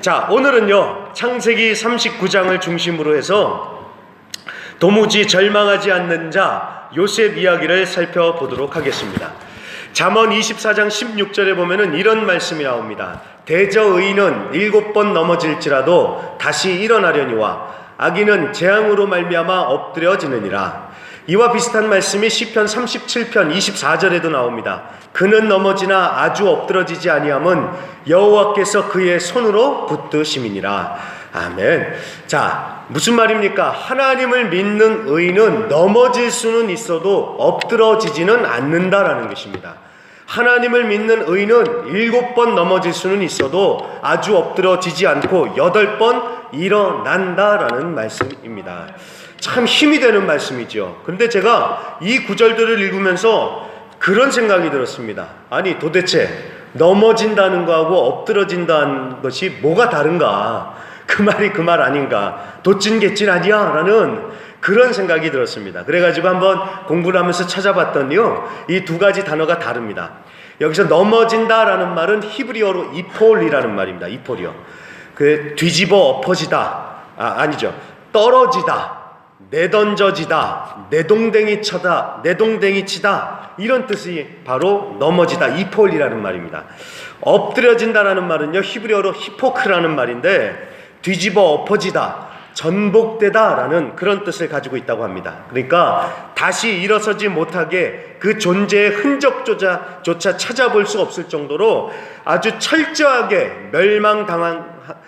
자, 오늘은요 창세기 39장을 중심으로 해서 도무지 절망하지 않는 자 요셉 이야기를 살펴보도록 하겠습니다. 잠언 24장 16절에 보면은 이런 말씀이 나옵니다. 대저 의인은 7번 넘어질지라도 다시 일어나려니와 악인은 재앙으로 말미암아 엎드려지느니라. 이와 비슷한 말씀이 시편 37편 24절에도 나옵니다. 그는 넘어지나 아주 엎드러지지 아니함은 여호와께서 그의 손으로 붙드심이니라. 아멘. 자, 무슨 말입니까? 하나님을 믿는 의인은 넘어질 수는 있어도 엎드러지지는 않는다라는 것입니다. 하나님을 믿는 의인은 7번 넘어질 수는 있어도 아주 엎드러지지 않고 8번 일어난다라는 말씀입니다. 참 힘이 되는 말씀이죠. 그런데 제가 이 구절들을 읽으면서 그런 생각이 들었습니다. 아니 도대체 넘어진다는 거하고 엎드러진다는 것이 뭐가 다른가? 그 말이 그 말 아닌가? 도찐개찐 아니야? 라는 그런 생각이 들었습니다. 그래가지고 한번 공부를 하면서 찾아봤더니요, 이 두 가지 단어가 다릅니다. 여기서 넘어진다라는 말은 히브리어로 이폴이라는 말입니다. 이폴이요. 그 뒤집어 엎어지다, 아니죠. 떨어지다, 내던져지다, 내동댕이 쳐다, 내동댕이 치다, 이런 뜻이 바로 넘어지다, 이폴이라는 말입니다. 엎드려진다라는 말은요, 히브리어로 히포크라는 말인데 뒤집어 엎어지다, 전복되다라는 그런 뜻을 가지고 있다고 합니다. 그러니까 다시 일어서지 못하게 그 존재의 흔적조차 찾아볼 수 없을 정도로 아주 철저하게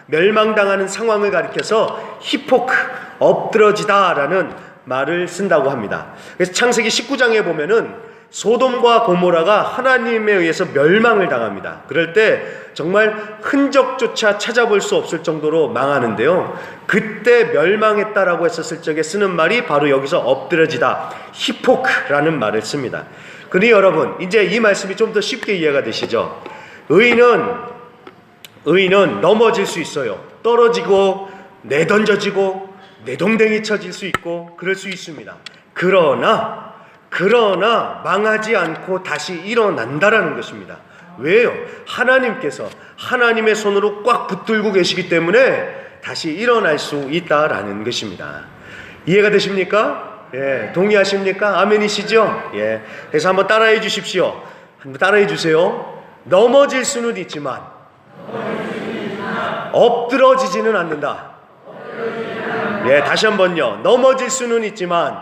멸망당하는 상황을 가리켜서 히포크, 엎드러지다라는 말을 쓴다고 합니다. 그래서 창세기 19장에 보면은 소돔과 고모라가 하나님에 의해서 멸망을 당합니다. 그럴 때 정말 흔적조차 찾아볼 수 없을 정도로 망하는데요, 그때 멸망했다라고 했었을 적에 쓰는 말이 바로 여기서 엎드려지다, 히포크라는 말을 씁니다. 그러니 여러분, 이제 이 말씀이 좀 더 쉽게 이해가 되시죠? 의인은 넘어질 수 있어요. 떨어지고 내던져지고 내동댕이 쳐질 수 있고 그럴 수 있습니다. 그러나 망하지 않고 다시 일어난다라는 것입니다. 왜요? 하나님께서 하나님의 손으로 꽉 붙들고 계시기 때문에 다시 일어날 수 있다라는 것입니다. 이해가 되십니까? 예, 동의하십니까? 아멘이시죠? 예. 그래서 한번 따라해 주십시오. 한번 따라해 주세요. 넘어질 수는 있지만 엎드러지지는 않는다. 예, 다시 한번요. 넘어질 수는 있지만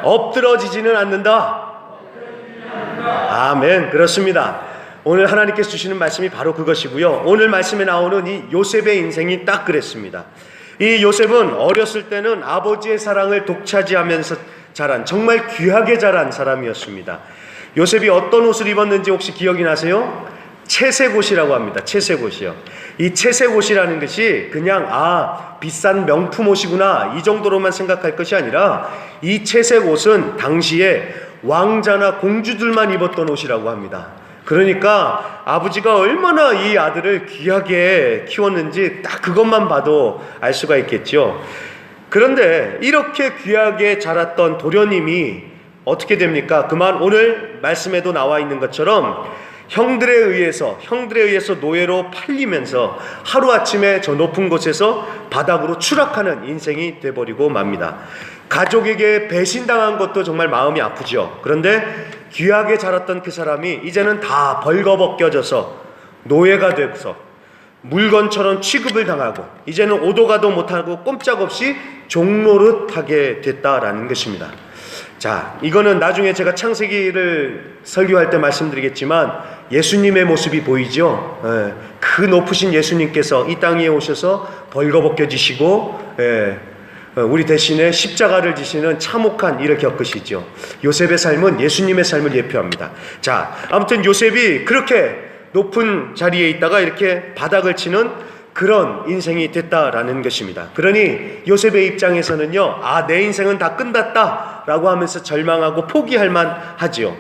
엎드러지지는 않는다. 아멘. 그렇습니다. 오늘 하나님께서 주시는 말씀이 바로 그것이고요. 오늘 말씀에 나오는 이 요셉의 인생이 딱 그랬습니다. 이 요셉은 어렸을 때는 아버지의 사랑을 독차지하면서 자란 정말 귀하게 자란 사람이었습니다. 요셉이 어떤 옷을 입었는지 혹시 기억이 나세요? 채색옷이라고 합니다. 채색옷이요. 이 채색옷이라는 것이 그냥 비싼 명품 옷이구나 이 정도로만 생각할 것이 아니라 이 채색옷은 당시에 왕자나 공주들만 입었던 옷이라고 합니다. 그러니까 아버지가 얼마나 이 아들을 귀하게 키웠는지 딱 그것만 봐도 알 수가 있겠죠. 그런데 이렇게 귀하게 자랐던 도련님이 어떻게 됩니까? 그만 오늘 말씀에도 나와 있는 것처럼 형들에 의해서 노예로 팔리면서 하루아침에 저 높은 곳에서 바닥으로 추락하는 인생이 돼버리고 맙니다. 가족에게 배신당한 것도 정말 마음이 아프죠. 그런데 귀하게 자랐던 그 사람이 이제는 다 벌거벗겨져서 노예가 돼서 물건처럼 취급을 당하고 이제는 오도 가도 못하고 꼼짝없이 종노릇하게 됐다라는 것입니다. 자, 이거는 나중에 제가 창세기를 설교할 때 말씀드리겠지만 예수님의 모습이 보이죠. 그 높으신 예수님께서 이 땅에 오셔서 벌거벗겨지시고 우리 대신에 십자가를 지시는 참혹한 일을 겪으시죠. 요셉의 삶은 예수님의 삶을 예표합니다. 자, 아무튼 요셉이 그렇게 높은 자리에 있다가 이렇게 바닥을 치는 그런 인생이 됐다라는 것입니다. 그러니 요셉의 입장에서는요, 내 인생은 다 끝났다 라고 하면서 절망하고 포기할 만하지요.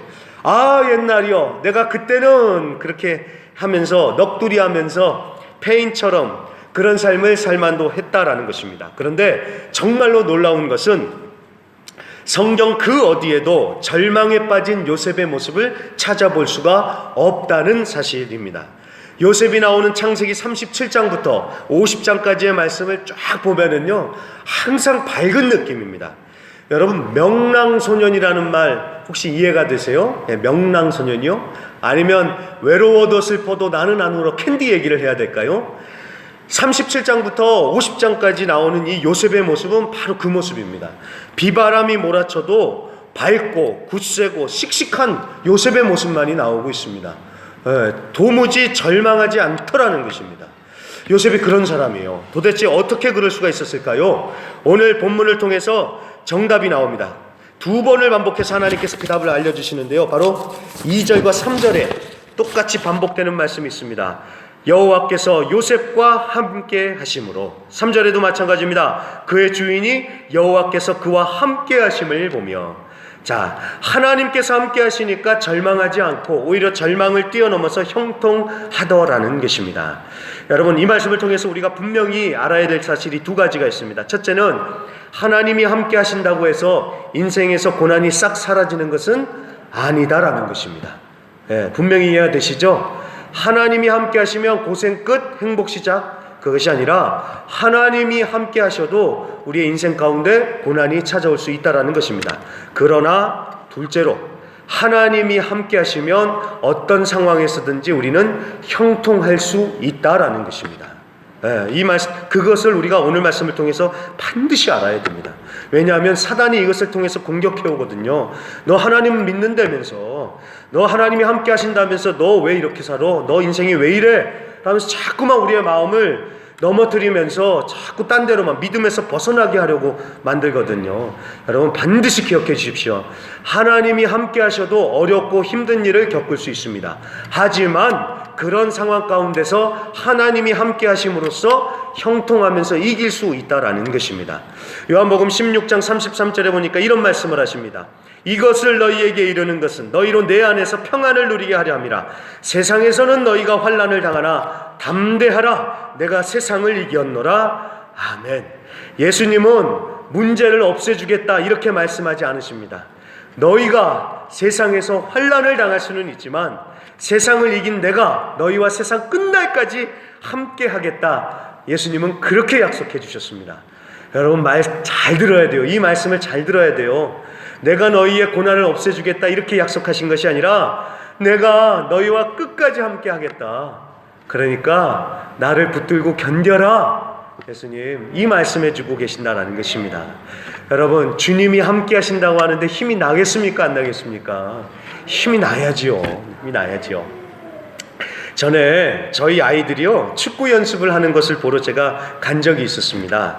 옛날이요, 내가 그때는 그렇게 하면서 넋두리 하면서 페인처럼 그런 삶을 살만도 했다라는 것입니다. 그런데 정말로 놀라운 것은 성경 그 어디에도 절망에 빠진 요셉의 모습을 찾아볼 수가 없다는 사실입니다. 요셉이 나오는 창세기 37장부터 50장까지의 말씀을 쫙 보면은요, 항상 밝은 느낌입니다. 여러분, 명랑소년이라는 말 혹시 이해가 되세요? 네, 명랑소년이요? 아니면 외로워도 슬퍼도 나는 안 울어 캔디 얘기를 해야 될까요? 37장부터 50장까지 나오는 이 요셉의 모습은 바로 그 모습입니다. 비바람이 몰아쳐도 밝고 굳세고 씩씩한 요셉의 모습만이 나오고 있습니다. 도무지 절망하지 않더라는 것입니다. 요셉이 그런 사람이에요. 도대체 어떻게 그럴 수가 있었을까요? 오늘 본문을 통해서 정답이 나옵니다. 두 번을 반복해서 하나님께서 그 답을 알려주시는데요, 바로 2절과 3절에 똑같이 반복되는 말씀이 있습니다. 여호와께서 요셉과 함께 하심으로. 3절에도 마찬가지입니다. 그의 주인이 여호와께서 그와 함께 하심을 보며. 자, 하나님께서 함께 하시니까 절망하지 않고 오히려 절망을 뛰어넘어서 형통하더라는 것입니다. 여러분, 이 말씀을 통해서 우리가 분명히 알아야 될 사실이 두 가지가 있습니다. 첫째는 하나님이 함께 하신다고 해서 인생에서 고난이 싹 사라지는 것은 아니다라는 것입니다. 분명히 이해가 되시죠? 하나님이 함께 하시면 고생 끝, 행복 시작, 그것이 아니라 하나님이 함께 하셔도 우리의 인생 가운데 고난이 찾아올 수 있다는 것입니다. 그러나 둘째로, 하나님이 함께 하시면 어떤 상황에서든지 우리는 형통할 수 있다라는 것입니다. 이 말씀, 그것을 우리가 오늘 말씀을 통해서 반드시 알아야 됩니다. 왜냐하면 사단이 이것을 통해서 공격해 오거든요. 너 하나님 믿는다면서, 너 하나님이 함께 하신다면서 너 왜 이렇게 살아? 너 인생이 왜 이래? 라면서 자꾸만 우리의 마음을 넘어뜨리면서 자꾸 딴 데로만 믿음에서 벗어나게 하려고 만들거든요. 여러분, 반드시 기억해 주십시오. 하나님이 함께 하셔도 어렵고 힘든 일을 겪을 수 있습니다. 하지만 그런 상황 가운데서 하나님이 함께 하심으로써 형통하면서 이길 수 있다라는 것입니다. 요한복음 16장 33절에 보니까 이런 말씀을 하십니다. 이것을 너희에게 이르는 것은 너희로 내 안에서 평안을 누리게 하려 함이라. 세상에서는 너희가 환난을 당하나 담대하라, 내가 세상을 이겼노라. 아멘. 예수님은 문제를 없애주겠다 이렇게 말씀하지 않으십니다. 너희가 세상에서 환난을 당할 수는 있지만 세상을 이긴 내가 너희와 세상 끝날까지 함께 하겠다. 예수님은 그렇게 약속해 주셨습니다. 여러분, 말 잘 들어야 돼요. 이 말씀을 잘 들어야 돼요. 내가 너희의 고난을 없애주겠다 이렇게 약속하신 것이 아니라 내가 너희와 끝까지 함께 하겠다. 그러니까 나를 붙들고 견뎌라. 예수님 이 말씀해주고 계신다라는 것입니다. 여러분, 주님이 함께 하신다고 하는데 힘이 나겠습니까? 안 나겠습니까? 힘이 나야지요. 힘이 나야지요. 전에 저희 아이들이요, 축구 연습을 하는 것을 보러 제가 간 적이 있었습니다.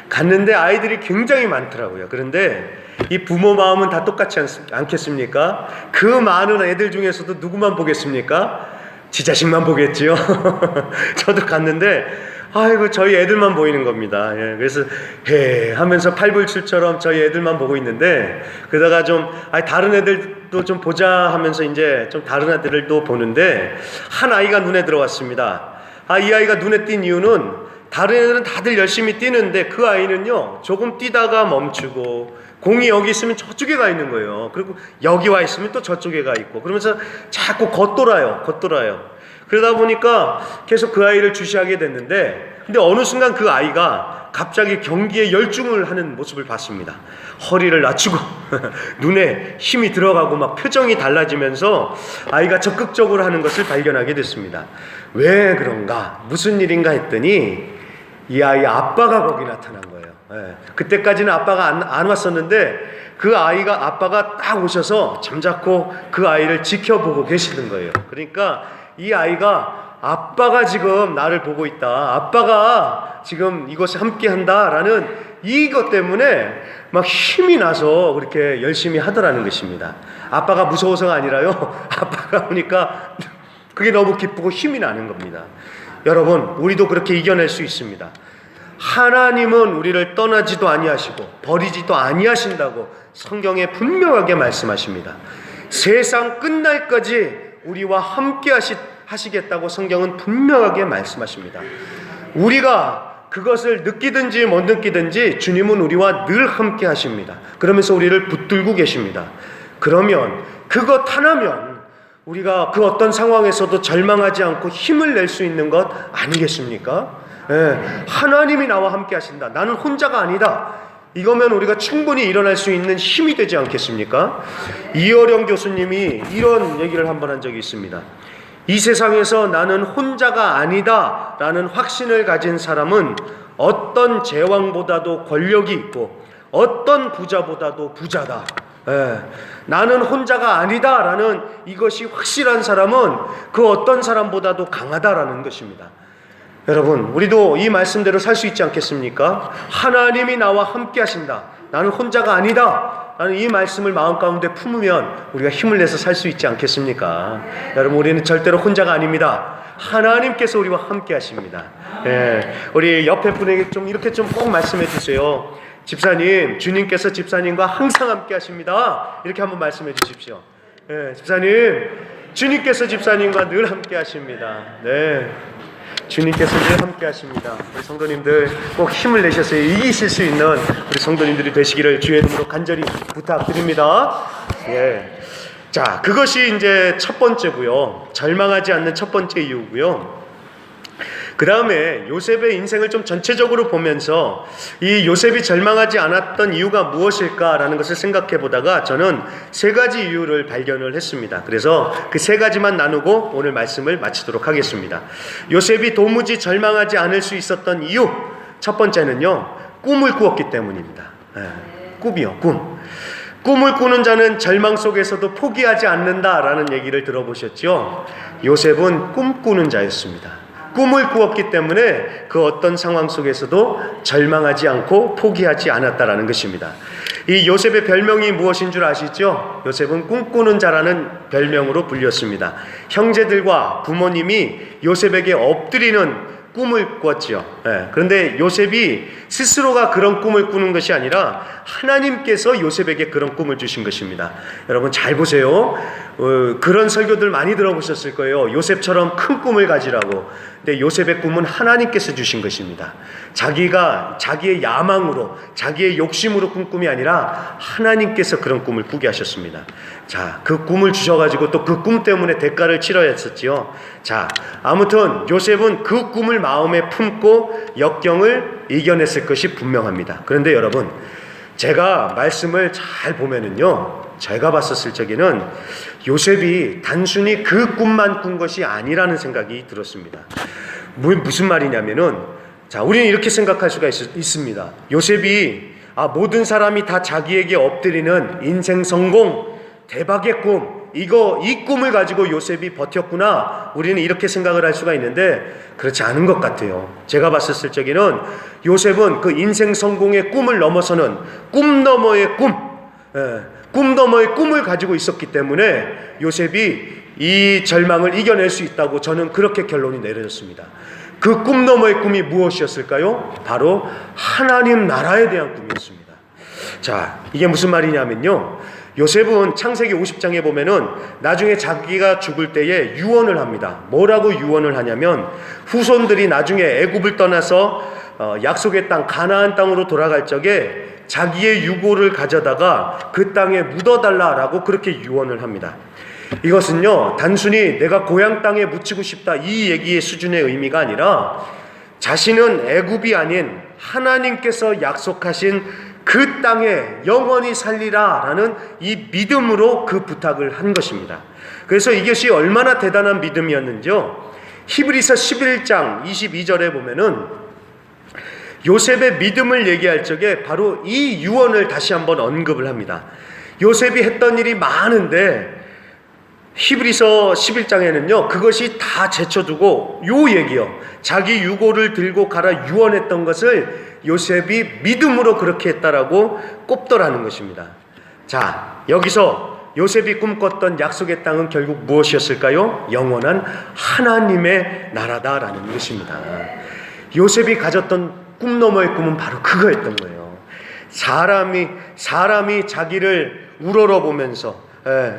갔는데 아이들이 굉장히 많더라고요. 그런데 이 부모 마음은 다 똑같지 않겠습니까? 그 많은 애들 중에서도 누구만 보겠습니까? 지 자식만 보겠지요. 저도 갔는데 아이고 저희 애들만 보이는 겁니다. 그래서 해 하면서 팔불출처럼 저희 애들만 보고 있는데, 그러다가 좀 다른 애들도 좀 보자 하면서 이제 좀 다른 애들도 보는데 한 아이가 눈에 들어왔습니다. 이 아이가 눈에 띈 이유는 다른 애들은 다들 열심히 뛰는데 그 아이는요, 조금 뛰다가 멈추고 공이 여기 있으면 저쪽에 가 있는 거예요. 그리고 여기 와 있으면 또 저쪽에 가 있고 그러면서 자꾸 겉돌아요. 그러다 보니까 계속 그 아이를 주시하게 됐는데, 근데 어느 순간 그 아이가 갑자기 경기에 열중을 하는 모습을 봤습니다. 허리를 낮추고 눈에 힘이 들어가고 막 표정이 달라지면서 아이가 적극적으로 하는 것을 발견하게 됐습니다. 왜 그런가? 무슨 일인가 했더니 이 아이 아빠가 거기 나타난 거예요. 그때까지는 아빠가 안 왔었는데 그 아이가 아빠가 딱 오셔서 잠자코 그 아이를 지켜보고 계시는 거예요. 그러니까 이 아이가 아빠가 지금 나를 보고 있다, 아빠가 지금 이것을 함께 한다라는 이것 때문에 막 힘이 나서 그렇게 열심히 하더라는 것입니다. 아빠가 무서워서가 아니라요, 아빠가 오니까 그게 너무 기쁘고 힘이 나는 겁니다. 여러분, 우리도 그렇게 이겨낼 수 있습니다. 하나님은 우리를 떠나지도 아니하시고 버리지도 아니하신다고 성경에 분명하게 말씀하십니다. 세상 끝날까지 우리와 함께 하시겠다고 성경은 분명하게 말씀하십니다. 우리가 그것을 느끼든지 못 느끼든지 주님은 우리와 늘 함께 하십니다. 그러면서 우리를 붙들고 계십니다. 그러면 그것 하나면 우리가 그 어떤 상황에서도 절망하지 않고 힘을 낼 수 있는 것 아니겠습니까? 하나님이 나와 함께 하신다. 나는 혼자가 아니다. 이거면 우리가 충분히 일어날 수 있는 힘이 되지 않겠습니까? 이어령 교수님이 이런 얘기를 한번 한 적이 있습니다. 이 세상에서 나는 혼자가 아니다 라는 확신을 가진 사람은 어떤 제왕보다도 권력이 있고 어떤 부자보다도 부자다. 나는 혼자가 아니다라는 이것이 확실한 사람은 그 어떤 사람보다도 강하다라는 것입니다. 여러분, 우리도 이 말씀대로 살 수 있지 않겠습니까? 하나님이 나와 함께 하신다. 나는 혼자가 아니다. 라는 이 말씀을 마음 가운데 품으면 우리가 힘을 내서 살 수 있지 않겠습니까? 여러분, 우리는 절대로 혼자가 아닙니다. 하나님께서 우리와 함께 하십니다. 우리 옆에 분에게 좀 이렇게 좀 꼭 말씀해 주세요. 집사님, 주님께서 집사님과 항상 함께 하십니다. 이렇게 한번 말씀해 주십시오. 집사님, 주님께서 집사님과 늘 함께 하십니다. 주님께서 늘 함께 하십니다. 우리 성도님들 꼭 힘을 내셔서 이기실 수 있는 우리 성도님들이 되시기를 주의 이름으로 간절히 부탁드립니다. 자, 그것이 이제 첫 번째고요. 절망하지 않는 첫 번째 이유고요. 그 다음에 요셉의 인생을 좀 전체적으로 보면서 이 요셉이 절망하지 않았던 이유가 무엇일까라는 것을 생각해 보다가 저는 세 가지 이유를 발견을 했습니다. 그래서 그 세 가지만 나누고 오늘 말씀을 마치도록 하겠습니다. 요셉이 도무지 절망하지 않을 수 있었던 이유, 첫 번째는요, 꿈을 꾸었기 때문입니다. 꿈이요, 꿈. 꿈을 꾸는 자는 절망 속에서도 포기하지 않는다라는 얘기를 들어보셨죠? 요셉은 꿈꾸는 자였습니다. 꿈을 꾸었기 때문에 그 어떤 상황 속에서도 절망하지 않고 포기하지 않았다라는 것입니다. 이 요셉의 별명이 무엇인 줄 아시죠? 요셉은 꿈꾸는 자라는 별명으로 불렸습니다. 형제들과 부모님이 요셉에게 엎드리는 꿈을 꿨죠. 그런데 요셉이 스스로가 그런 꿈을 꾸는 것이 아니라 하나님께서 요셉에게 그런 꿈을 주신 것입니다. 여러분 잘 보세요. 그런 설교들 많이 들어보셨을 거예요. 요셉처럼 큰 꿈을 가지라고. 근데 요셉의 꿈은 하나님께서 주신 것입니다. 자기가 자기의 야망으로, 자기의 욕심으로 꾼 꿈이 아니라 하나님께서 그런 꿈을 꾸게 하셨습니다. 자, 그 꿈을 주셔가지고 또 그 꿈 때문에 대가를 치러야 했었지요. 자, 아무튼 요셉은 그 꿈을 마음에 품고 역경을 이겨냈을 것이 분명합니다. 그런데 여러분, 제가 말씀을 잘 보면은요, 제가 봤었을 적에는 요셉이 단순히 그 꿈만 꾼 것이 아니라는 생각이 들었습니다. 무슨 말이냐면은, 자, 우리는 이렇게 생각할 수가 있습니다. 요셉이 모든 사람이 다 자기에게 엎드리는 인생 성공, 대박의 꿈, 이 꿈을 가지고 요셉이 버텼구나, 우리는 이렇게 생각을 할 수가 있는데 그렇지 않은 것 같아요. 제가 봤었을 적에는 요셉은 그 인생 성공의 꿈을 넘어서는 꿈 너머의 꿈, 꿈 너머의 꿈을 가지고 있었기 때문에 요셉이 이 절망을 이겨낼 수 있다고 저는 그렇게 결론이 내려졌습니다. 그 꿈 너머의 꿈이 무엇이었을까요? 바로 하나님 나라에 대한 꿈이었습니다. 자, 이게 무슨 말이냐면요, 요셉은 창세기 50장에 보면은 나중에 자기가 죽을 때에 유언을 합니다. 뭐라고 유언을 하냐면, 후손들이 나중에 애굽을 떠나서 약속의 땅 가나안 땅으로 돌아갈 적에 자기의 유고를 가져다가 그 땅에 묻어달라라고 그렇게 유언을 합니다. 이것은요, 단순히 내가 고향 땅에 묻히고 싶다 이 얘기의 수준의 의미가 아니라 자신은 애굽이 아닌 하나님께서 약속하신 그 땅에 영원히 살리라 라는 이 믿음으로 그 부탁을 한 것입니다. 그래서 이것이 얼마나 대단한 믿음이었는지요, 히브리서 11장 22절에 보면은 요셉의 믿음을 얘기할 적에 바로 이 유언을 다시 한번 언급을 합니다. 요셉이 했던 일이 많은데 히브리서 11장에는요 그것이 다 제쳐두고 요 얘기요, 자기 유고를 들고 가라 유언했던 것을 요셉이 믿음으로 그렇게 했다라고 꼽더라는 것입니다. 자, 여기서 요셉이 꿈꿨던 약속의 땅은 결국 무엇이었을까요? 영원한 하나님의 나라다라는 것입니다. 요셉이 가졌던 꿈 너머의 꿈은 바로 그거였던 거예요. 사람이 자기를 우러러보면서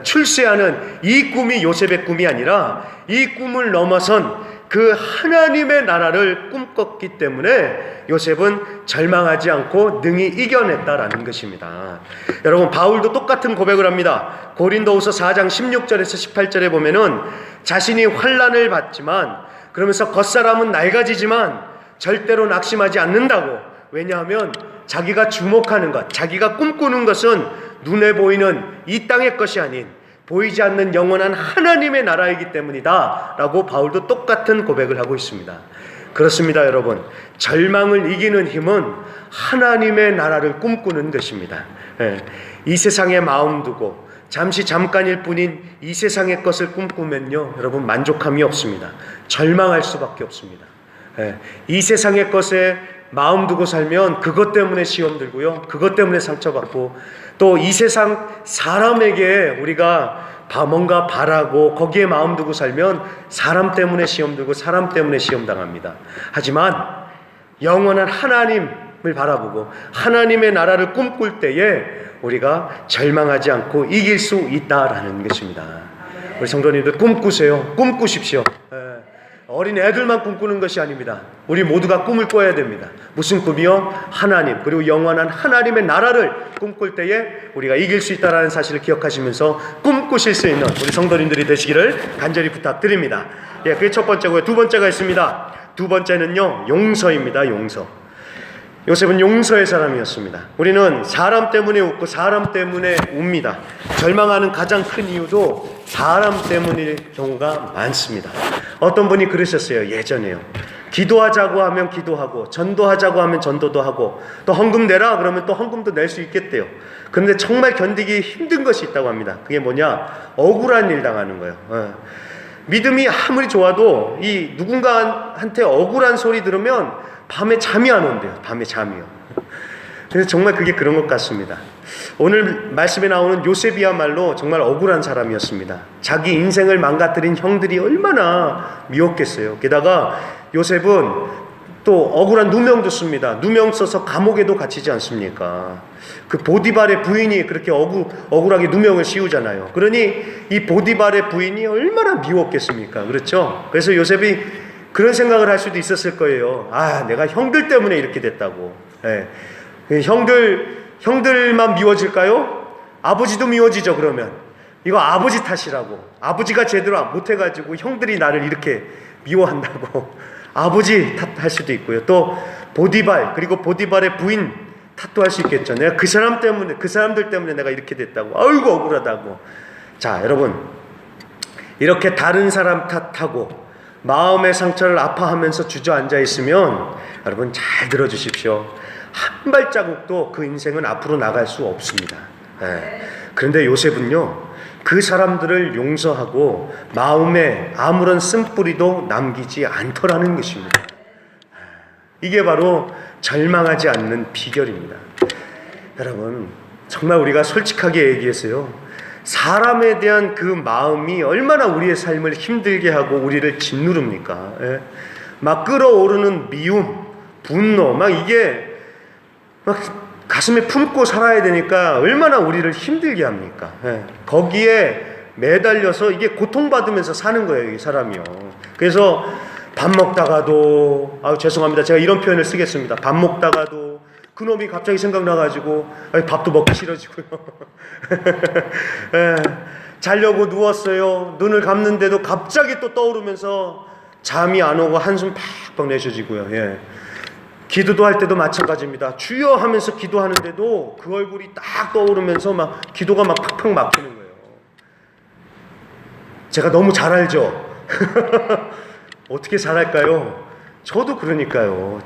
출세하는 이 꿈이 요셉의 꿈이 아니라 이 꿈을 넘어선 그 하나님의 나라를 꿈꿨기 때문에 요셉은 절망하지 않고 능히 이겨냈다라는 것입니다. 여러분, 바울도 똑같은 고백을 합니다. 고린도후서 4장 16절에서 18절에 보면은 자신이 환난을 받지만, 그러면서 겉사람은 낡아지지만 절대로 낙심하지 않는다고. 왜냐하면 자기가 주목하는 것, 자기가 꿈꾸는 것은 눈에 보이는 이 땅의 것이 아닌 보이지 않는 영원한 하나님의 나라이기 때문이다 라고 바울도 똑같은 고백을 하고 있습니다. 그렇습니다, 여러분. 절망을 이기는 힘은 하나님의 나라를 꿈꾸는 것입니다. 이 세상에 마음 두고 잠깐일 뿐인 이 세상의 것을 꿈꾸면요, 여러분, 만족함이 없습니다. 절망할 수밖에 없습니다. 이 세상의 것에 마음 두고 살면 그것 때문에 시험 들고요, 그것 때문에 상처받고, 또 이 세상 사람에게 우리가 뭔가 바라고 거기에 마음 두고 살면 사람 때문에 시험 들고 사람 때문에 시험 당합니다. 하지만 영원한 하나님을 바라보고 하나님의 나라를 꿈꿀 때에 우리가 절망하지 않고 이길 수 있다라는 것입니다. 우리 성도님들, 꿈꾸세요. 꿈꾸십시오. 어린 애들만 꿈꾸는 것이 아닙니다. 우리 모두가 꿈을 꿔야 됩니다. 무슨 꿈이요? 하나님, 그리고 영원한 하나님의 나라를 꿈꿀 때에 우리가 이길 수 있다는 사실을 기억하시면서 꿈꾸실 수 있는 우리 성도님들이 되시기를 간절히 부탁드립니다. 그게 첫 번째고요. 두 번째가 있습니다. 두 번째는요, 용서입니다. 용서. 요셉은 용서의 사람이었습니다. 우리는 사람 때문에 웃고 사람 때문에 웁니다. 절망하는 가장 큰 이유도 사람 때문일 경우가 많습니다. 어떤 분이 그러셨어요. 예전에요. 기도하자고 하면 기도하고, 전도하자고 하면 전도도 하고, 또 헌금 내라 그러면 또 헌금도 낼 수 있겠대요. 그런데 정말 견디기 힘든 것이 있다고 합니다. 그게 뭐냐? 억울한 일 당하는 거예요. 믿음이 아무리 좋아도 이 누군가한테 억울한 소리 들으면 밤에 잠이 안 온대요. 밤에 잠이요. 그래서 정말 그게 그런 것 같습니다. 오늘 말씀에 나오는 요셉이야말로 정말 억울한 사람이었습니다. 자기 인생을 망가뜨린 형들이 얼마나 미웠겠어요. 게다가 요셉은 또 억울한 누명도 씁니다. 누명 써서 감옥에도 갇히지 않습니까? 그 보디발의 부인이 그렇게 억울하게 누명을 씌우잖아요. 그러니 이 보디발의 부인이 얼마나 미웠겠습니까? 그렇죠? 그래서 요셉이 그런 생각을 할 수도 있었을 거예요. 내가 형들 때문에 이렇게 됐다고. 형들만 미워질까요? 아버지도 미워지죠. 그러면 이거 아버지 탓이라고. 아버지가 제대로 못해가지고 형들이 나를 이렇게 미워한다고. 아버지 탓할 수도 있고요. 또 보디발, 그리고 보디발의 부인 탓도 할 수 있겠죠. 내가 그 사람들 때문에 내가 이렇게 됐다고. 아이고 억울하다고. 자, 여러분, 이렇게 다른 사람 탓하고 마음의 상처를 아파하면서 주저앉아 있으면 여러분 잘 들어주십시오. 한 발자국도 그 인생은 앞으로 나갈 수 없습니다. 그런데 요셉은요, 그 사람들을 용서하고 마음에 아무런 쓴뿌리도 남기지 않더라는 것입니다. 이게 바로 절망하지 않는 비결입니다. 여러분, 정말 우리가 솔직하게 얘기해서요, 사람에 대한 그 마음이 얼마나 우리의 삶을 힘들게 하고 우리를 짓누릅니까? 막 끓어오르는 미움, 분노, 이게 가슴에 품고 살아야 되니까 얼마나 우리를 힘들게 합니까? 거기에 매달려서 이게 고통받으면서 사는 거예요, 이 사람이요. 그래서 밥 먹다가도, 죄송합니다, 제가 이런 표현을 쓰겠습니다. 밥 먹다가도 그놈이 갑자기 생각나가지고 밥도 먹기 싫어지고요. 자려고 누웠어요. 눈을 감는데도 갑자기 또 떠오르면서 잠이 안 오고 한숨 팍팍 내쉬지고요. 기도도 할 때도 마찬가지입니다. 주여 하면서 기도하는데도 그 얼굴이 딱 떠오르면서 기도가 팍팍 막히는 거예요. 제가 너무 잘 알죠? 어떻게 잘할까요? 저도 그러니까요.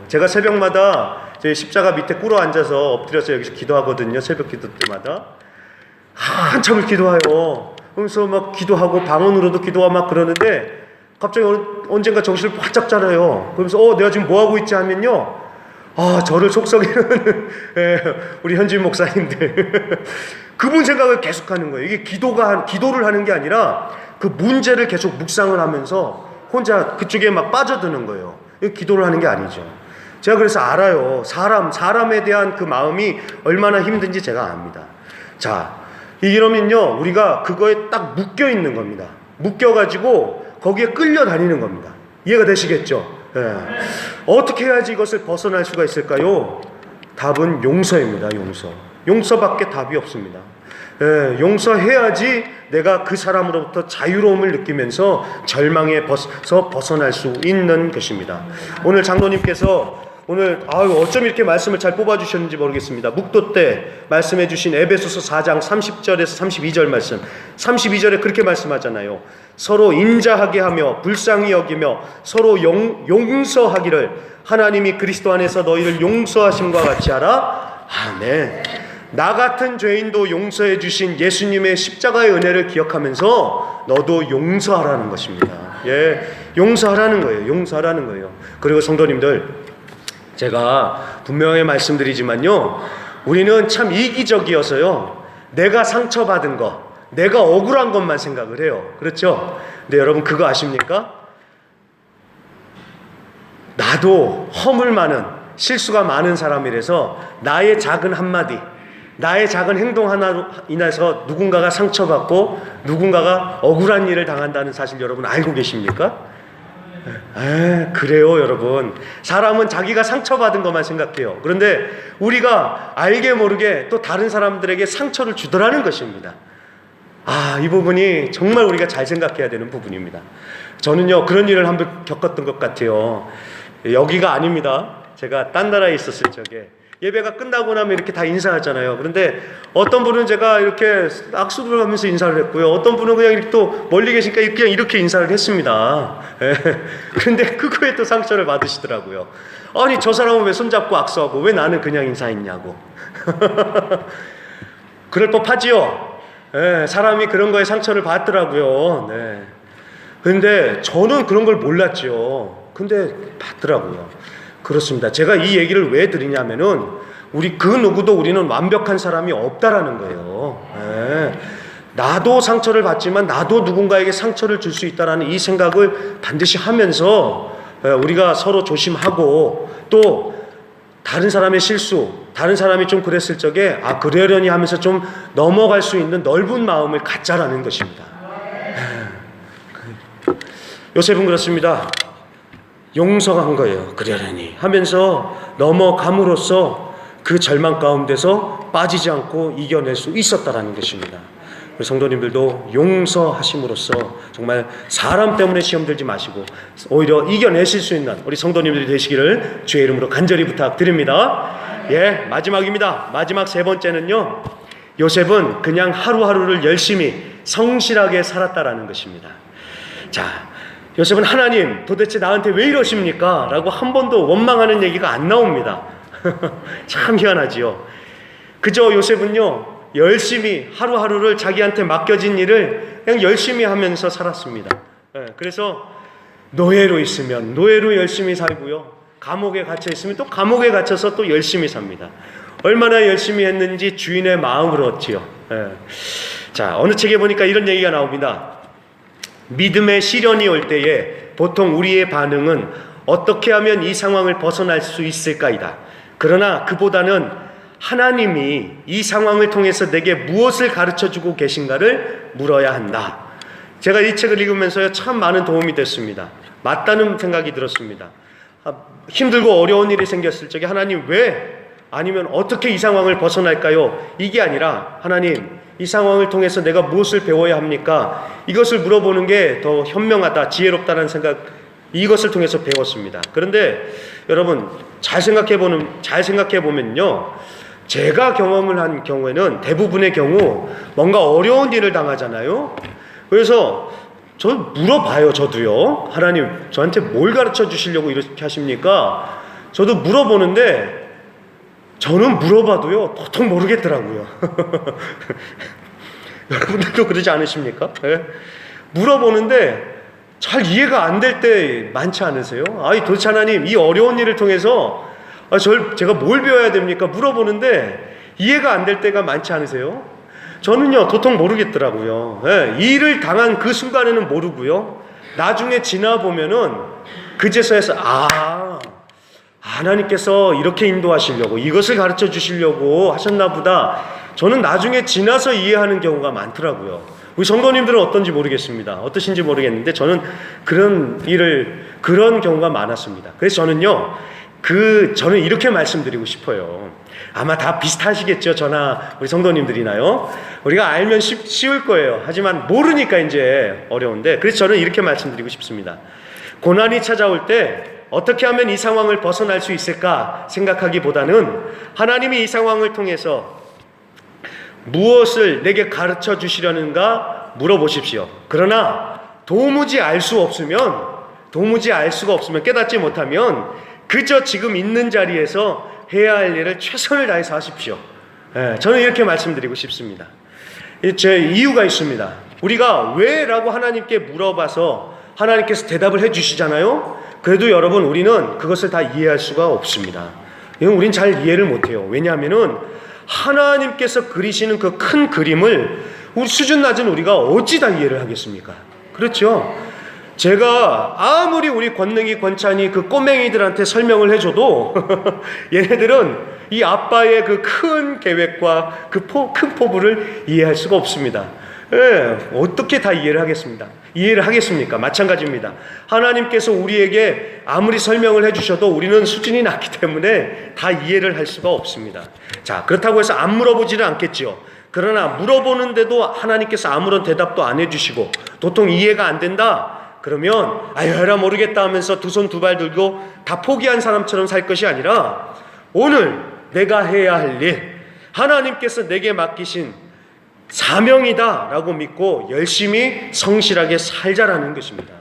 제가 새벽마다 저희 십자가 밑에 꿇어 앉아서 엎드려서 여기서 기도하거든요. 새벽 기도 때마다. 한참을 기도해요. 그러면서 기도하고 방언으로도 기도하고 그러는데 갑자기 언젠가 정신을 바짝 차려요. 그러면서 내가 지금 뭐 하고 있지 하면요, 저를 속썩이는 우리 현진 목사님들 그분 생각을 계속하는 거예요. 이게 기도를 하는 게 아니라 그 문제를 계속 묵상을 하면서 혼자 그쪽에 빠져드는 거예요. 기도를 하는 게 아니죠. 제가 그래서 알아요. 사람에 대한 그 마음이 얼마나 힘든지 제가 압니다. 자, 이러면요, 우리가 그거에 딱 묶여 있는 겁니다. 묶여가지고 거기에 끌려다니는 겁니다. 이해가 되시겠죠? 예. 어떻게 해야지 이것을 벗어날 수가 있을까요? 답은 용서입니다. 용서밖에 답이 없습니다. 예, 용서해야지 내가 그 사람으로부터 자유로움을 느끼면서 절망에 벗어날 수 있는 것입니다. 오늘 장로님께서 어쩜 이렇게 말씀을 잘 뽑아주셨는지 모르겠습니다. 묵도 때 말씀해 주신 에베소서 4장 30절에서 32절 말씀, 32절에 그렇게 말씀하잖아요. 서로 인자하게 하며 불쌍히 여기며 서로 용서하기를 하나님이 그리스도 안에서 너희를 용서하심과 같이 하라. 아멘. 나 같은 죄인도 용서해 주신 예수님의 십자가의 은혜를 기억하면서 너도 용서하라는 것입니다. 예, 용서하라는 거예요. 그리고 성도님들, 제가 분명히 말씀드리지만요, 우리는 참 이기적이어서요, 내가 상처받은 거, 내가 억울한 것만 생각을 해요. 그렇죠? 근데 여러분 그거 아십니까? 나도 허물 많은, 실수가 많은 사람이라서 나의 작은 한마디, 나의 작은 행동 하나로 인해서 누군가가 상처받고 누군가가 억울한 일을 당한다는 사실 여러분 알고 계십니까? 그래요 여러분. 사람은 자기가 상처받은 것만 생각해요. 그런데 우리가 알게 모르게 또 다른 사람들에게 상처를 주더라는 것입니다. 이 부분이 정말 우리가 잘 생각해야 되는 부분입니다. 저는요 그런 일을 한번 겪었던 것 같아요. 여기가 아닙니다. 제가 딴 나라에 있었을 적에 예배가 끝나고 나면 이렇게 다 인사하잖아요. 그런데 어떤 분은 제가 이렇게 악수를 하면서 인사를 했고요. 어떤 분은 그냥 이렇게 또 멀리 계시니까 그냥 이렇게 인사를 했습니다. 그런데 그거에 또 상처를 받으시더라고요. 아니 저 사람은 왜 손잡고 악수하고 왜 나는 그냥 인사했냐고. 그럴 법하지요. 사람이 그런 거에 상처를 받더라고요. 그런데 저는 그런 걸 몰랐죠. 근데 받더라고요. 그렇습니다. 제가 이 얘기를 왜 드리냐면은 우리는 완벽한 사람이 없다라는 거예요. 나도 상처를 받지만 나도 누군가에게 상처를 줄 수 있다라는 이 생각을 반드시 하면서 우리가 서로 조심하고 또 다른 사람의 실수, 다른 사람이 좀 그랬을 적에 그러려니 하면서 좀 넘어갈 수 있는 넓은 마음을 갖자라는 것입니다. 요셉은 그렇습니다. 용서한 거예요. 그러려니 하면서 넘어감으로써 그 절망 가운데서 빠지지 않고 이겨낼 수 있었다라는 것입니다. 우리 성도님들도 용서하심으로써 정말 사람 때문에 시험 들지 마시고 오히려 이겨내실 수 있는 우리 성도님들이 되시기를 주의 이름으로 간절히 부탁드립니다. 마지막입니다. 마지막 세 번째는요, 요셉은 그냥 하루하루를 열심히 성실하게 살았다라는 것입니다. 자, 요셉은 하나님 도대체 나한테 왜 이러십니까? 라고 한 번도 원망하는 얘기가 안 나옵니다. 참 희한하지요. 그저 요셉은요 열심히 하루하루를 자기한테 맡겨진 일을 그냥 열심히 하면서 살았습니다. 그래서 노예로 있으면 노예로 열심히 살고요, 감옥에 갇혀 있으면 또 감옥에 갇혀서 또 열심히 삽니다. 얼마나 열심히 했는지 주인의 마음을 얻지요. 자, 어느 책에 보니까 이런 얘기가 나옵니다. 믿음의 시련이 올 때에 보통 우리의 반응은 어떻게 하면 이 상황을 벗어날 수 있을까이다. 그러나 그보다는 하나님이 이 상황을 통해서 내게 무엇을 가르쳐주고 계신가를 물어야 한다. 제가 이 책을 읽으면서요 참 많은 도움이 됐습니다. 맞다는 생각이 들었습니다. 힘들고 어려운 일이 생겼을 적에 하나님 왜, 아니면 어떻게 이 상황을 벗어날까요? 이게 아니라 하나님 이 상황을 통해서 내가 무엇을 배워야 합니까? 이것을 물어보는 게 더 현명하다, 지혜롭다는 생각, 이것을 통해서 배웠습니다. 그런데 여러분 잘 생각해 보면요, 제가 경험을 한 경우에는 대부분의 경우 뭔가 어려운 일을 당하잖아요. 그래서 저 물어봐요. 저도요. 하나님 저한테 뭘 가르쳐 주시려고 이렇게 하십니까? 저도 물어보는데 저는 물어봐도요 도통 모르겠더라고요. 여러분들도 그러지 않으십니까? 물어보는데 잘 이해가 안 될 때 많지 않으세요? 도대체 하나님 이 어려운 일을 통해서 제가 뭘 배워야 됩니까? 물어보는데 이해가 안 될 때가 많지 않으세요? 저는요 도통 모르겠더라고요. 이 일을 당한 그 순간에는 모르고요, 나중에 지나보면은 그제서야 하나님께서 이렇게 인도하시려고, 이것을 가르쳐 주시려고 하셨나 보다. 저는 나중에 지나서 이해하는 경우가 많더라고요. 우리 성도님들은 어떤지 모르겠습니다. 어떠신지 모르겠는데 저는 그런 경우가 많았습니다. 그래서 저는 이렇게 말씀드리고 싶어요. 아마 다 비슷하시겠죠. 저나 우리 성도님들이나요. 우리가 알면 쉬울 거예요. 하지만 모르니까 이제 어려운데, 그래서 저는 이렇게 말씀드리고 싶습니다. 고난이 찾아올 때 어떻게 하면 이 상황을 벗어날 수 있을까 생각하기보다는 하나님이 이 상황을 통해서 무엇을 내게 가르쳐 주시려는가 물어보십시오. 그러나 도무지 알 수가 없으면 깨닫지 못하면 그저 지금 있는 자리에서 해야 할 일을 최선을 다해서 하십시오. 저는 이렇게 말씀드리고 싶습니다. 제 이유가 있습니다. 우리가 왜라고 하나님께 물어봐서 하나님께서 대답을 해주시잖아요. 그래도 여러분, 우리는 그것을 다 이해할 수가 없습니다. 이건 우린 잘 이해를 못해요. 왜냐하면은 하나님께서 그리시는 그 큰 그림을 우리 수준 낮은 우리가 어찌 다 이해를 하겠습니까? 그렇죠? 제가 아무리 우리 권능이 권찬이 그 꼬맹이들한테 설명을 해줘도 얘네들은 이 아빠의 그 큰 계획과 그 큰 포부를 이해할 수가 없습니다. 어떻게 다 이해를 하겠습니까? 마찬가지입니다. 하나님께서 우리에게 아무리 설명을 해주셔도 우리는 수준이 낮기 때문에 다 이해를 할 수가 없습니다. 자, 그렇다고 해서 안 물어보지는 않겠지요. 그러나 물어보는데도 하나님께서 아무런 대답도 안 해주시고 도통 이해가 안 된다. 그러면 에라 모르겠다 하면서 두 손 두 발 들고 다 포기한 사람처럼 살 것이 아니라 오늘 내가 해야 할 일, 하나님께서 내게 맡기신 사명이다 라고 믿고 열심히 성실하게 살자라는 것입니다.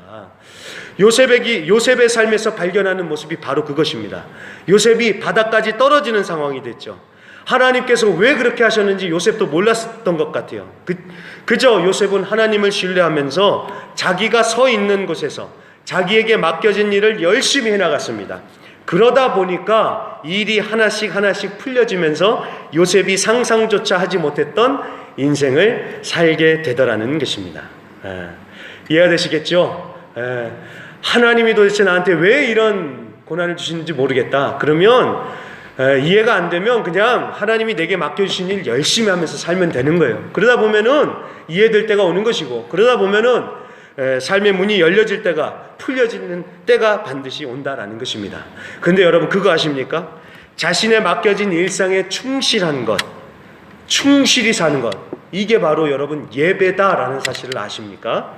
요셉의 삶에서 발견하는 모습이 바로 그것입니다. 요셉이 바닥까지 떨어지는 상황이 됐죠. 하나님께서 왜 그렇게 하셨는지 요셉도 몰랐던 것 같아요. 그저 요셉은 하나님을 신뢰하면서 자기가 서 있는 곳에서 자기에게 맡겨진 일을 열심히 해나갔습니다. 그러다 보니까 일이 하나씩 풀려지면서 요셉이 상상조차 하지 못했던 인생을 살게 되더라는 것입니다. 이해가 되시겠죠? 하나님이 도대체 나한테 왜 이런 고난을 주시는지 모르겠다. 그러면 이해가 안 되면 그냥 하나님이 내게 맡겨주신 일 열심히 하면서 살면 되는 거예요. 그러다 보면은 이해될 때가 오는 것이고, 그러다 보면은 삶의 문이 열려질 때가, 풀려지는 때가 반드시 온다라는 것입니다. 근데 여러분, 그거 아십니까? 자신의 맡겨진 일상에 충실한 것, 충실히 사는 것, 이게 바로 여러분 예배다라는 사실을 아십니까?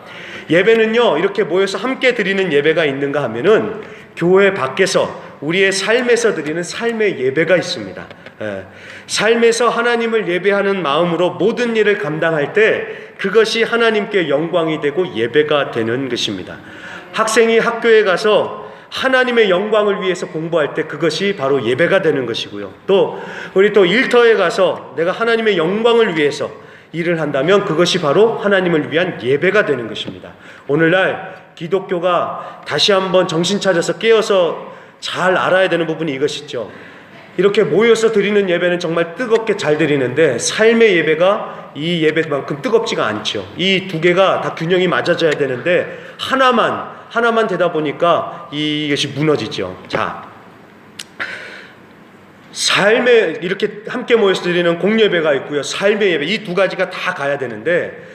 예배는요, 이렇게 모여서 함께 드리는 예배가 있는가 하면은 교회 밖에서 우리의 삶에서 드리는 삶의 예배가 있습니다. 삶에서 하나님을 예배하는 마음으로 모든 일을 감당할 때 그것이 하나님께 영광이 되고 예배가 되는 것입니다. 학생이 학교에 가서 하나님의 영광을 위해서 공부할 때 그것이 바로 예배가 되는 것이고요. 또 우리 또 일터에 가서 내가 하나님의 영광을 위해서 일을 한다면 그것이 바로 하나님을 위한 예배가 되는 것입니다. 오늘날 기독교가 다시 한번 정신 차려서 깨어서 잘 알아야 되는 부분이 이것이죠. 이렇게 모여서 드리는 예배는 정말 뜨겁게 잘 드리는데 삶의 예배가 이 예배만큼 뜨겁지가 않죠. 이 두 개가 다 균형이 맞아져야 되는데 하나만 되다 보니까 이것이 무너지죠. 자, 삶에 이렇게 함께 모여서 드리는 공예배가 있고요, 삶의 예배, 이 두 가지가 다 가야 되는데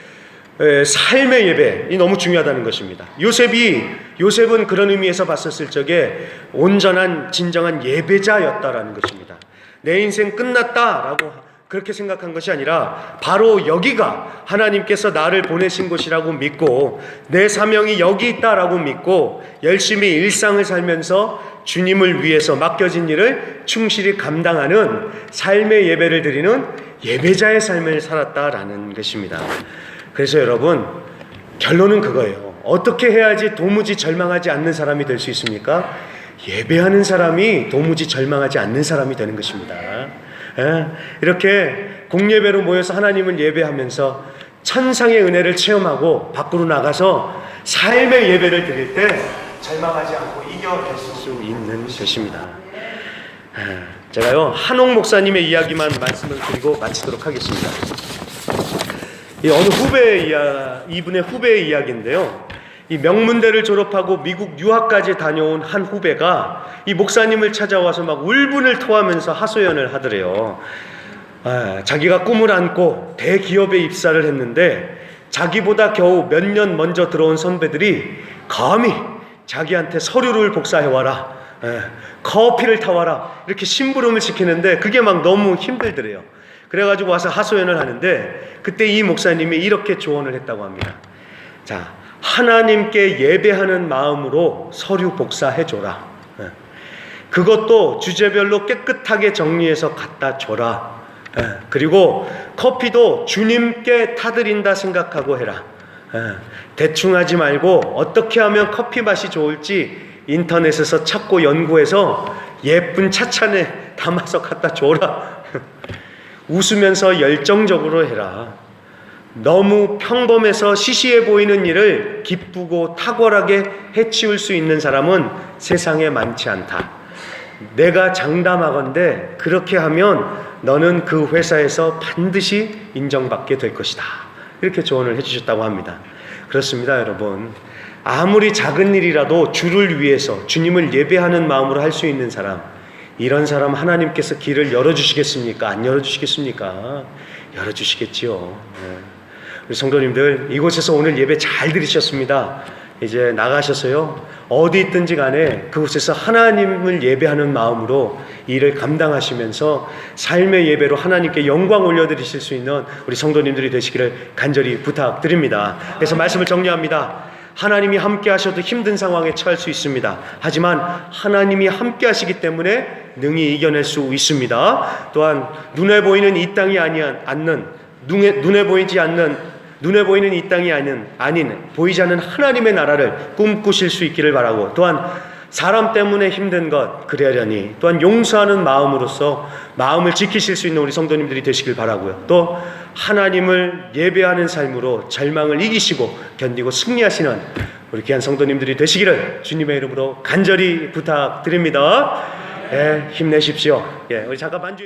삶의 예배, 이 너무 중요하다는 것입니다. 요셉은 그런 의미에서 봤었을 적에 온전한 진정한 예배자였다라는 것입니다. 내 인생 끝났다라고 그렇게 생각한 것이 아니라 바로 여기가 하나님께서 나를 보내신 곳이라고 믿고 내 사명이 여기 있다라고 믿고 열심히 일상을 살면서 주님을 위해서 맡겨진 일을 충실히 감당하는 삶의 예배를 드리는 예배자의 삶을 살았다라는 것입니다. 그래서 여러분, 결론은 그거예요. 어떻게 해야지 도무지 절망하지 않는 사람이 될 수 있습니까? 예배하는 사람이 도무지 절망하지 않는 사람이 되는 것입니다. 이렇게 공예배로 모여서 하나님을 예배하면서 천상의 은혜를 체험하고 밖으로 나가서 삶의 예배를 드릴 때 절망하지 않고 이겨낼 수 있는 것입니다. 제가요, 한옥 목사님의 이야기만 말씀을 드리고 마치도록 하겠습니다. 이분의 후배의 이야기인데요, 이 명문대를 졸업하고 미국 유학까지 다녀온 한 후배가 이 목사님을 찾아와서 막 울분을 토하면서 하소연을 하더래요. 자기가 꿈을 안고 대기업에 입사를 했는데 자기보다 겨우 몇 년 먼저 들어온 선배들이 감히 자기한테 서류를 복사해와라, 커피를 타와라, 이렇게 심부름을 시키는데 그게 막 너무 힘들더래요. 그래가지고 와서 하소연을 하는데 그때 이 목사님이 이렇게 조언을 했다고 합니다. 자, 하나님께 예배하는 마음으로 서류 복사해줘라. 그것도 주제별로 깨끗하게 정리해서 갖다 줘라. 그리고 커피도 주님께 타드린다 생각하고 해라. 대충 하지 말고 어떻게 하면 커피 맛이 좋을지 인터넷에서 찾고 연구해서 예쁜 찻잔에 담아서 갖다 줘라. 웃으면서 열정적으로 해라. 너무 평범해서 시시해 보이는 일을 기쁘고 탁월하게 해치울 수 있는 사람은 세상에 많지 않다. 내가 장담하건대 그렇게 하면 너는 그 회사에서 반드시 인정받게 될 것이다. 이렇게 조언을 해주셨다고 합니다. 그렇습니다, 여러분. 아무리 작은 일이라도 주를 위해서 주님을 예배하는 마음으로 할 수 있는 사람, 이런 사람 하나님께서 길을 열어주시겠습니까? 안 열어주시겠습니까? 열어주시겠지요. 우리 성도님들, 이곳에서 오늘 예배 잘 들으셨습니다. 이제 나가셔서요, 어디 있든지 간에 그곳에서 하나님을 예배하는 마음으로 일을 감당하시면서 삶의 예배로 하나님께 영광 올려드리실 수 있는 우리 성도님들이 되시기를 간절히 부탁드립니다. 그래서 말씀을 정리합니다. 하나님이 함께 하셔도 힘든 상황에 처할 수 있습니다. 하지만 하나님이 함께 하시기 때문에 능히 이겨낼 수 있습니다. 또한 눈에 보이는 이 땅이 눈에 보이는 이 땅이 아닌 보이지 않는 하나님의 나라를 꿈꾸실 수 있기를 바라고, 또한 사람 때문에 힘든 것 그러려니 또한 용서하는 마음으로서 마음을 지키실 수 있는 우리 성도님들이 되시길 바라고요. 또 하나님을 예배하는 삶으로 절망을 이기시고 견디고 승리하시는 우리 귀한 성도님들이 되시기를 주님의 이름으로 간절히 부탁드립니다. 힘내십시오. 우리 잠깐 반주